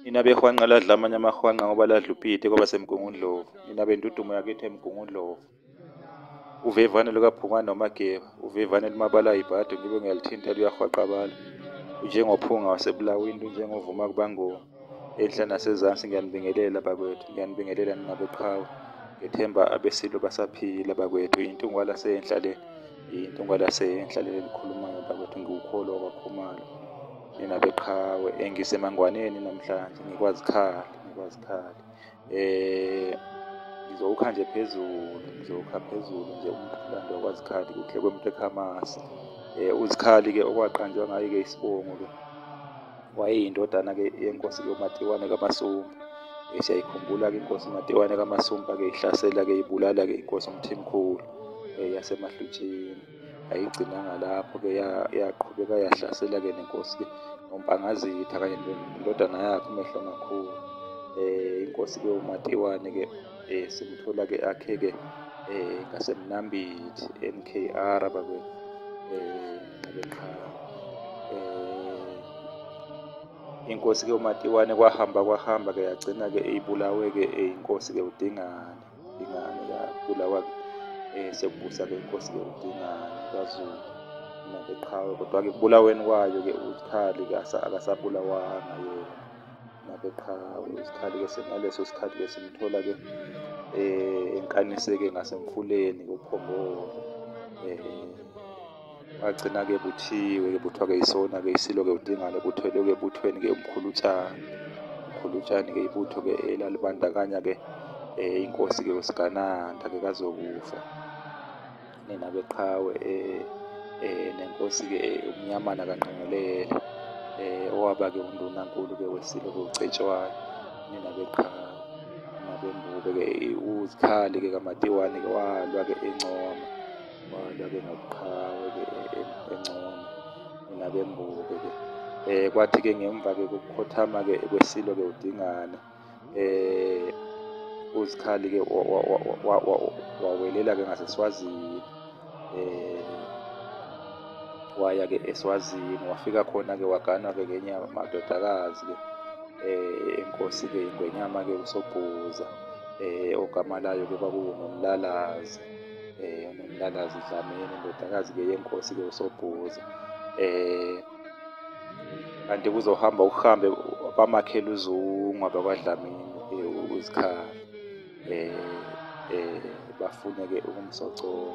Nina behwanqa ladla amanye amahwanqa ngoba ladla upite kwaba semgungundlovu. Nina bentudumo yakithi emgungundlovu. Uvevane lukaBhungane noMageba, uvevane lumabala ibhadu ngibe ngiyalithinta luyahwaqabala. Unjengophunga wasebulawini, unjengovuma kubangoma. Enhla nasezansi ngiyanibingelela bakwethu, ngiyanibingelela ningabeqhawe. Ngethemba abesilo basaphila bakwethu. INtungwa lasenhla le, INtungwa lasenhla le likhulumayo bakwethu, ngiwukholwa kwaKhokhumalo. Nina beqhawe, engisemangwaneni namhlanje, ngikwaZikhali. Ngizowukha nje phezulu, nje umlando wakwaZikhali, kuhle kwemuntu ekhamasi. uZikhali-ke okwaqanjwa ngayo-ke isibongo-ke, wayeyindodana-ke yenkosi uMatiwane kaMasumba. Siyayikhumbula-ke inkosi uMatiwane kaMasumba-ke ihlasela-ke ibulala-ke inkosi uMthimkhulu yasemaHlutsheni. Ayigcinanga lapho-ke, yaqhubeka yahlasela-ke nenkosi-ke noMpangazitha kanye nendodana yakhe uMehlo Makhulu. Inkosi-ke uMatiwane-ke simthola-ke akhe-ke ngasemNambithi NKR bakwethu. Inkosi-ke uMatiwane kwahamba-ke yagcina-ke ibulawe-ke inkosi-ke uDingane. Yabulawa-ke sekubusa-ke inkosi-ke uDingane kwaZulu. Nabeqhawe kodwa-ke ekubulaweni kwayo-ke uZikhali-ke akasabulawanga yena. Nabeqhawe uZikhali-ke ngaleso sikhathi-ke simthola-ke enkaniseke ngasemfuleni kuPhongolo. Wagcina-ke buthiwe-ke buthwa-ke isona-ke isilo-ke uDingane buthelwe-ke ebuthweni-ke umkhulutshane-ke ibutho-ke elalibandakanya-ke inkosi-ke uSigananda-ke kaZokufa. Nina beqhawe nenkosi-ke uMnyamana kaNgqengelele owaba-ke undunankulu-ke wesilo-ke uCetshwayo. Nina beqhawe nabembube-ke uZikhali-ke kaMatiwane-ke walwa-ke eNcoma, walwa-ke nobuqhawe-ke eNcoma. Nina bembube-ke kwathi-ke ngemva-ke kokukhothama-ke kwesilo-ke uDingane, uZikhali-ke wawelela-ke ngaseSwazini. Waya-ke eSwazini, wafika khona-ke waganwa-ke ngenye amadodakazi-ke enkosi-ke iNgwenyama-ke uSobhuza, ogama layo-ke kwakunguNomlalazi. uNomlalazi Dlamini, indodakazi-ke yenkosi-ke uSobhuza. Kanti kuzohamba uhambe bamakhela uZungwa bakwaDlamini uZikhali. Bafune-ke ukumsoconga.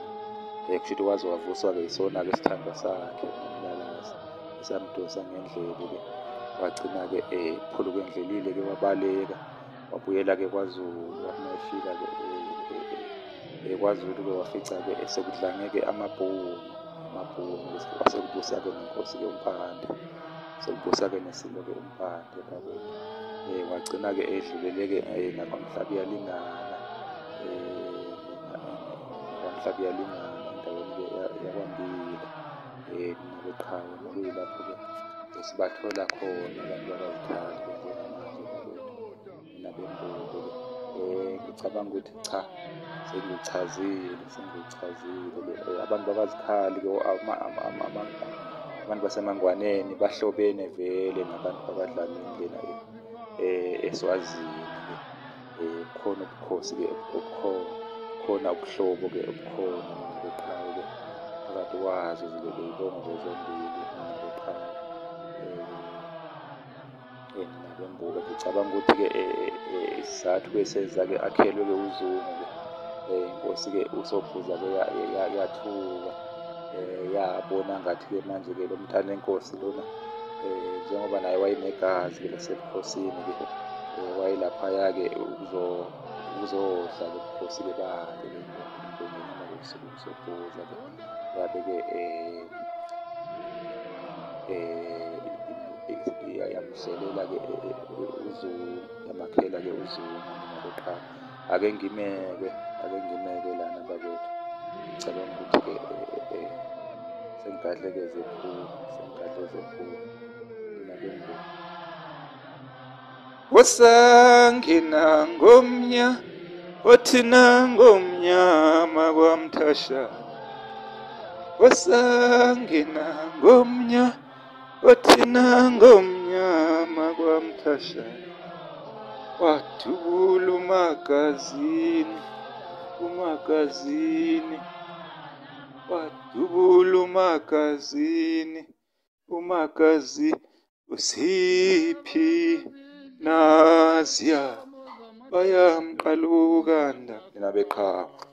Kusho ukuthi waze wavuswa-ke isona-ke isithandwa sakhe uNomlalazi, esamdosa ngendlebe-ke. Wagcina-ke phuluka endlelile-ke wabaleka, wabuyela-ke kwaZulu. Wathi mayefika-ke kwaZulu-ke wafica-ke sekudlange-ke amabhunu wasekubusa-ke nenkosi-ke uMpande, sekubusa-ke nesilo-ke uMpande bakwethu. Wagcina-ke edlulele-ke nakwaMhlabi Iyalingana, endaweni-ke yakwaMbila. Nabeqhawe nokuyilapho-ke sibathola khona abantu bakwaZikhali njengamanje bakwethu. Nabembuke-ke ngicabanga ukuthi cha, sengichazile abantu bakwaZikhali-ke abantu basemangwaneni bahlobene vele nabantu bakwaDlamini eSwazini-ke. Khona ubukhosi-ke khona ubuhlobo-ke obukhona nabeqhawe-ke phakathi kwazo ziley'bongo zombili nabeqhawe. Nabembuka ngicabanga ukuthi-ke isizathu-ke senza-ke akhelwe-ke uZungu-ke inkosi-ke uSobhuza-ke yathuka, yabona ngathi-ke manje-ke lo mntana enkosi lona njengoba naye wayenegazi-ke lasebukhosini-ke wayelaphaya-ke ukuzodla-ke ubukhosi-ke bakhe Ingwenyama uSobhuza-ke. Yabe-ke yamhlelela-ke uZungu, yamakhela-ke uZungu. Nabeqhawe ake ngimeke lana bakwethu. Ngicabanga ukuthi-ke sengigadle-ke zephula. Nina bembuka wasangena ngomnya othina ngomnyama kwaMthashana. Wasangena ngomnya othina ngomnya kamthashana wadubula umagazini wadubula umagazini usiphi naziya bayamqala ukanda nina beqhawe